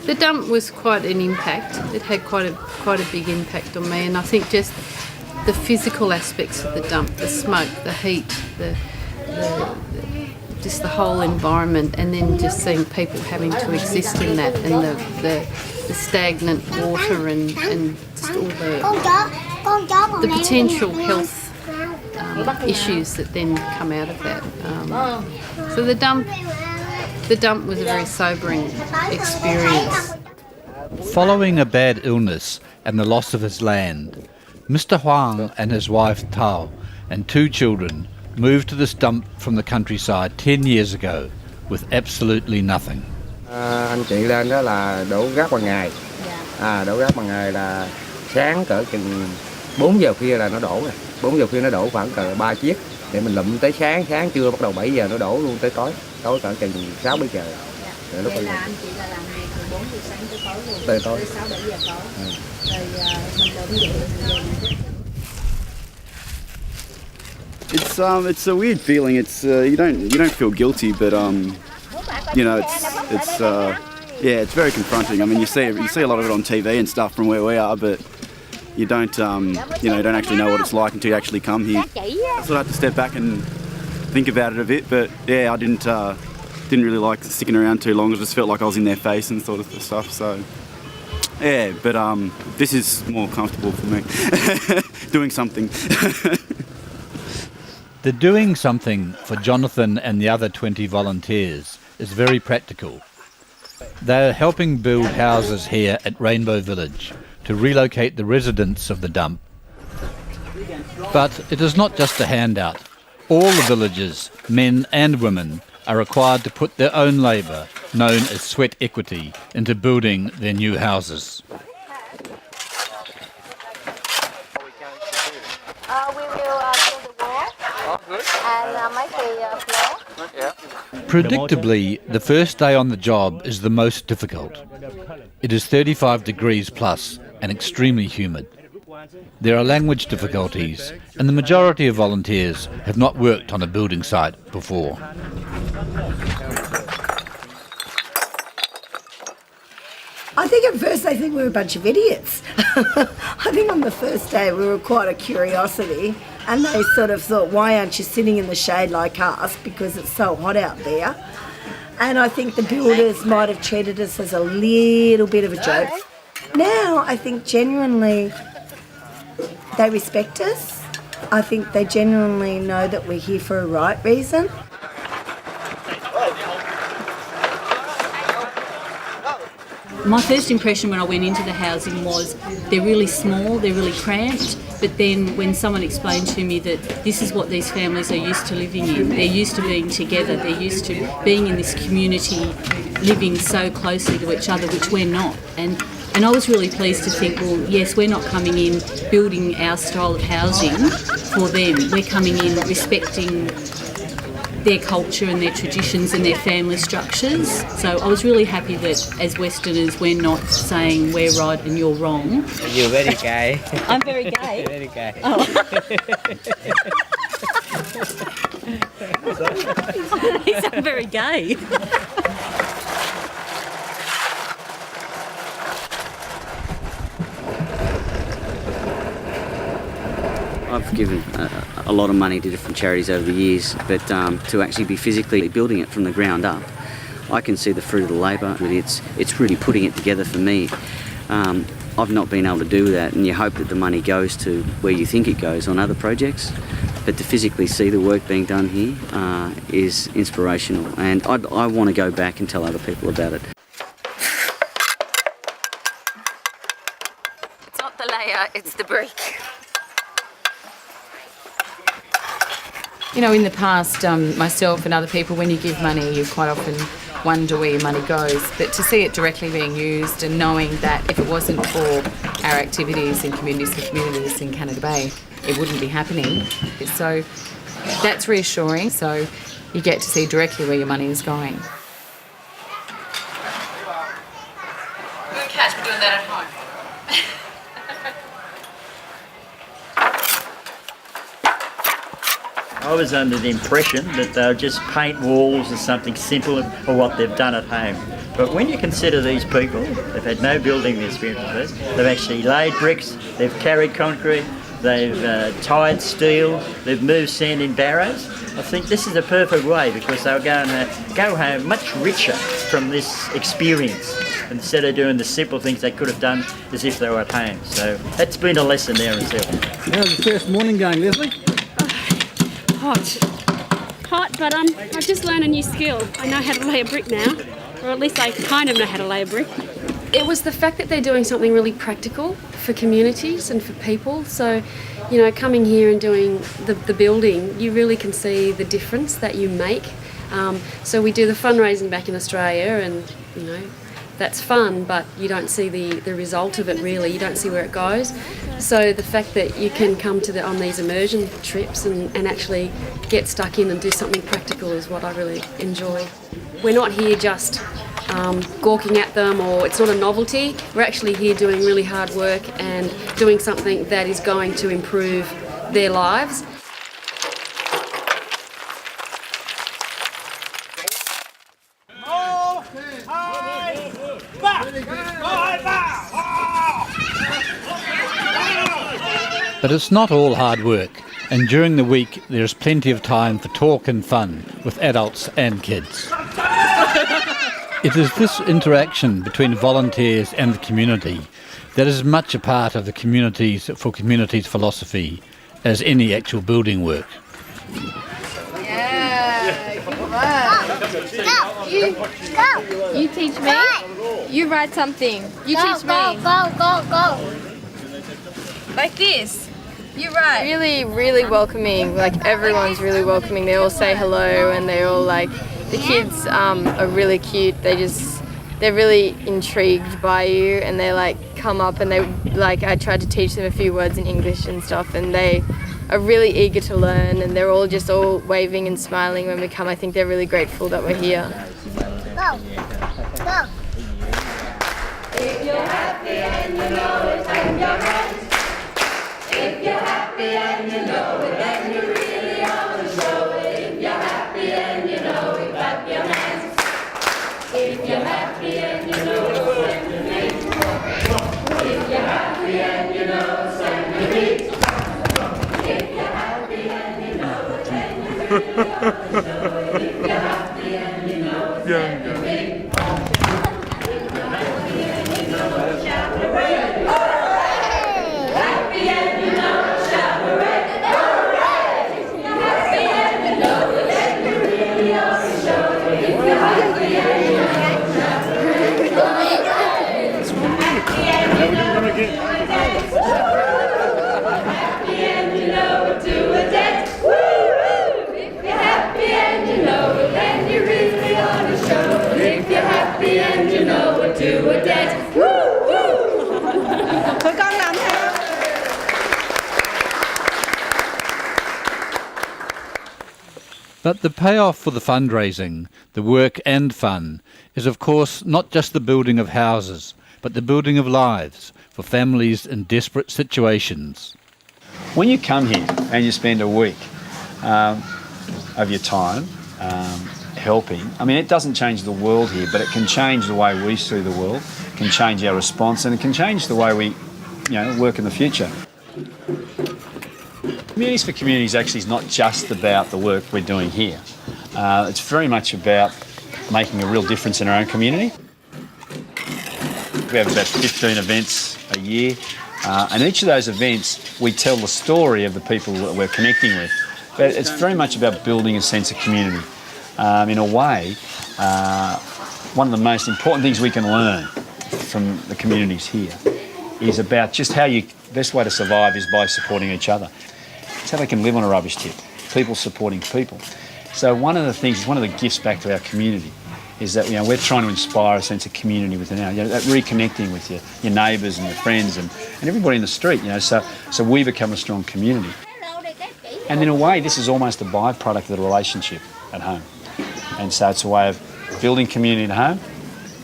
The dump was quite an impact. It had quite a big impact on me, and I think just the physical aspects of the dump, the smoke, the heat, just the whole environment, and then just seeing people having to exist in that, and the stagnant water, and just all the potential health issues that then come out of that. So the dump was a very sobering experience. Following a bad illness and the loss of his land, Mr. Huang and his wife Tao and 2 children moved to this dump from the countryside 10 years ago with absolutely nothing. Anh chị lên đó là đổ rác bằng ngày. Đổ rác bằng ngày là sáng cỡ chừng 4 giờ khuya là nó đổ rồi. 4 giờ khuya nó đổ khoảng cỡ 3 chiếc để mình lụm tới sáng trưa bắt đầu 7 giờ nó đổ luôn tới tối cỡ chừng 6-7 giờ. Rồi lúc là anh chị là làm ngày từ 4 giờ sáng tới tối luôn. Tới 6-7 giờ tối. Rồi mình đổ vậy. It's a weird feeling. It's you don't feel guilty, but you know, it's very confronting. I mean, you see a lot of it on TV and stuff from where we are, but you don't don't actually know what it's like until you actually come here. So I had to step back and think about it a bit. But yeah, I didn't really like sticking around too long. I just felt like I was in their face and sort of stuff. So yeah, but this is more comfortable for me. Doing something. The doing something for Jonathan and the other 20 volunteers is very practical. They are helping build houses here at Rainbow Village to relocate the residents of the dump. But it is not just a handout. All the villagers, men and women, are required to put their own labour, known as sweat equity, into building their new houses. We will build the wall and make the floor. Predictably, the first day on the job is the most difficult. It is 35 degrees plus and extremely humid. There are language difficulties, and the majority of volunteers have not worked on a building site before. I think at first they think we're a bunch of idiots. I think on the first day we were quite a curiosity, and they sort of thought, why aren't you sitting in the shade like us, because it's so hot out there. And I think the builders might have treated us as a little bit of a joke. Now I think genuinely they respect us. I think they genuinely know that we're here for a right reason. My first impression when I went into the housing was they're really small, they're really cramped, but then when someone explained to me that this is what these families are used to living in, they're used to being together, they're used to being in this community, living so closely to each other, which we're not. And I was really pleased to think, well, yes, we're not coming in building our style of housing for them. We're coming in respecting their culture and their traditions and their family structures. So I was really happy that as Westerners we're not saying we're right and you're wrong. You're very gay. I'm very gay? Very gay. Oh. He's not very gay. I've given a lot of money to different charities over the years, but to actually be physically building it from the ground up, I can see the fruit of the labour. It's really putting it together for me. I've not been able to do that, and you hope that the money goes to where you think it goes on other projects. but to physically see the work being done here is inspirational, and I want to go back and tell other people about it. It's not the layer, it's the brick. You know, in the past, myself and other people, when you give money, you quite often wonder where your money goes. But to see it directly being used and knowing that if it wasn't for our activities in Communities for Communities in Canada Bay, it wouldn't be happening. So that's reassuring. So you get to see directly where your money is going. Good catch for doing that at home. I was under the impression that they'll just paint walls or something simple or what they've done at home. But when you consider these people, they've had no building experience, they've actually laid bricks, they've carried concrete, they've tied steel, they've moved sand in barrows. I think this is a perfect way because they're going to go home much richer from this experience instead of doing the simple things they could have done as if they were at home. So that's been a lesson there as well. How's the first morning going, Leslie? Hot, but I've just learned a new skill. I know how to lay a brick now, or at least I kind of know how to lay a brick. It was the fact that they're doing something really practical for communities and for people. So, you know, coming here and doing the building, you really can see the difference that you make. So we do the fundraising back in Australia and, you know, that's fun, but you don't see the result of it really. You don't see where it goes. So the fact that you can come to on these immersion trips and actually get stuck in and do something practical is what I really enjoy. We're not here just gawking at them, or it's not a novelty. We're actually here doing really hard work and doing something that is going to improve their lives. But it's not all hard work, and during the week there is plenty of time for talk and fun with adults and kids. It is this interaction between volunteers and the community that is much a part of the Communities for Communities philosophy as any actual building work. Yeah, good work. You teach me. You write something. You teach me. Go. Like this. You're right. Really, really welcoming. Like everyone's really welcoming. They all say hello, and they all like. The kids are really cute. They're really intrigued by you, and they like come up and they like. I tried to teach them a few words in English and stuff, and they are really eager to learn. And they're all just all waving and smiling when we come. I think they're really grateful that we're here. Go. If you're happy and you know it, clap your hands. If you're happy and you know it, then you really ought to show it. If you're happy and you know it, clap your hands. If you're happy and you know it, send your feet. If you're happy and you know it, send your feet. If you're happy and you know it, then you really ought to show it. If you're happy and you know it, send your feet. If you're happy and you know it, shout hooray! Happy and you know it, shout hooray! Hooray! Happy and you know it, and you really ought to show it. If you're happy and you know it, shout hooray! Happy and you know it, do a dance. Happy and you know it, do a dance. Woo! If you're happy and you know it, then you really ought to show it. If you're happy and you know it, do a dance. Woo! But the payoff for the fundraising, the work and fun, is of course not just the building of houses, but the building of lives for families in desperate situations. When you come here and you spend a week of your time helping, I mean, it doesn't change the world here, but it can change the way we see the world, it can change our response, and it can change the way we, work in the future. Communities for Communities actually is not just about the work we're doing here. It's very much about making a real difference in our own community. We have about 15 events a year, and each of those events we tell the story of the people that we're connecting with. But it's very much about building a sense of community. In a way, one of the most important things we can learn from the communities here is about just how the best way to survive is by supporting each other. It's how they can live on a rubbish tip, people supporting people. So one of the things, one of the gifts back to our community is that we're trying to inspire a sense of community within that reconnecting with your neighbours and your friends and everybody in the street. So we become a strong community. And in a way, this is almost a byproduct of the relationship at home. And so it's a way of building community at home,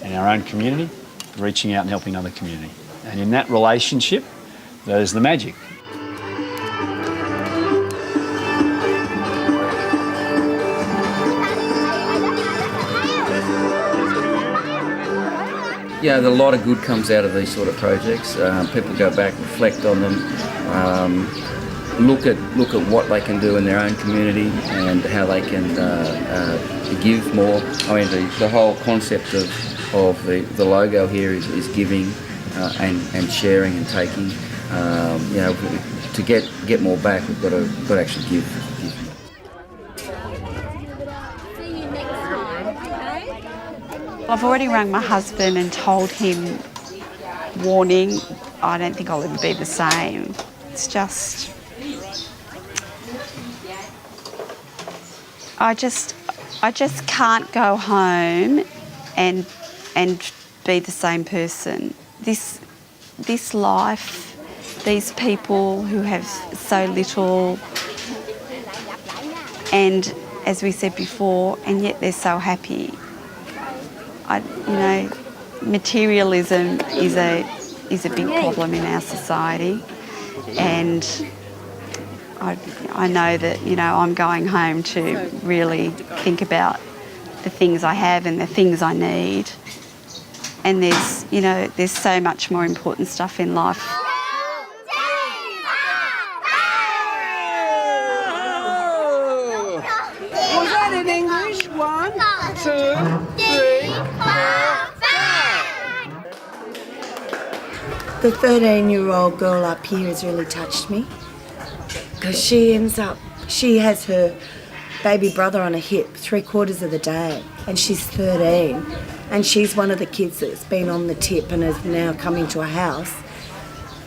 in our own community, reaching out and helping another community. And in that relationship, there's the magic. Yeah, a lot of good comes out of these sort of projects. People go back, reflect on them, look at what they can do in their own community and how they can give more. I mean, the whole concept of the logo here is giving and sharing and taking. To get more back, we've got to actually give. I've already rang my husband and told him, warning, I don't think I'll ever be the same. It's just, I just can't go home and be the same person. This life, these people who have so little, and as we said before, and yet they're so happy. Materialism is a big problem in our society, and I know that I'm going home to really think about the things I have and the things I need, and there's so much more important stuff in life. Was that in English? 1, 2, 3, 4, 5. The 13-year-old girl up here has really touched me, because she has her baby brother on a hip 3/4 of the day, and she's 13, and she's one of the kids that's been on the tip and is now coming to a house.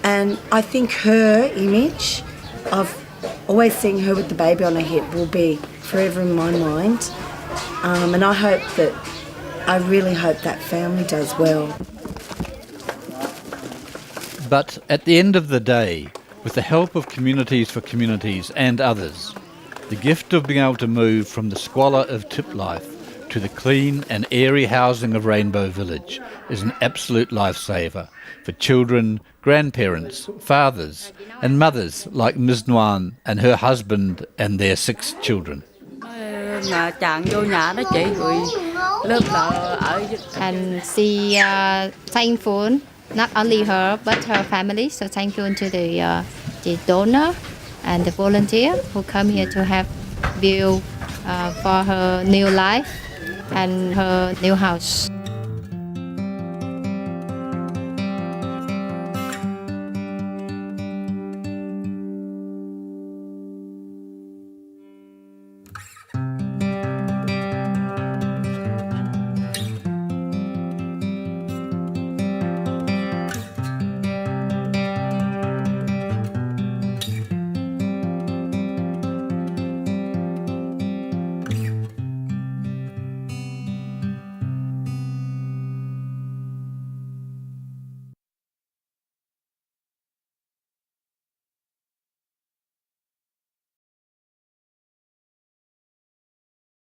And I think her image of always seeing her with the baby on her hip will be forever in my mind, and I really hope that family does well. But at the end of the day, with the help of Communities for Communities and others, the gift of being able to move from the squalor of tip life to the clean and airy housing of Rainbow Village is an absolute lifesaver for children, grandparents, fathers and mothers like Ms. Nguyen and her husband and their 6 children. And she thankful, not only her but her family, so thankful to the donor and the volunteer who come here to have view for her new life and her new house.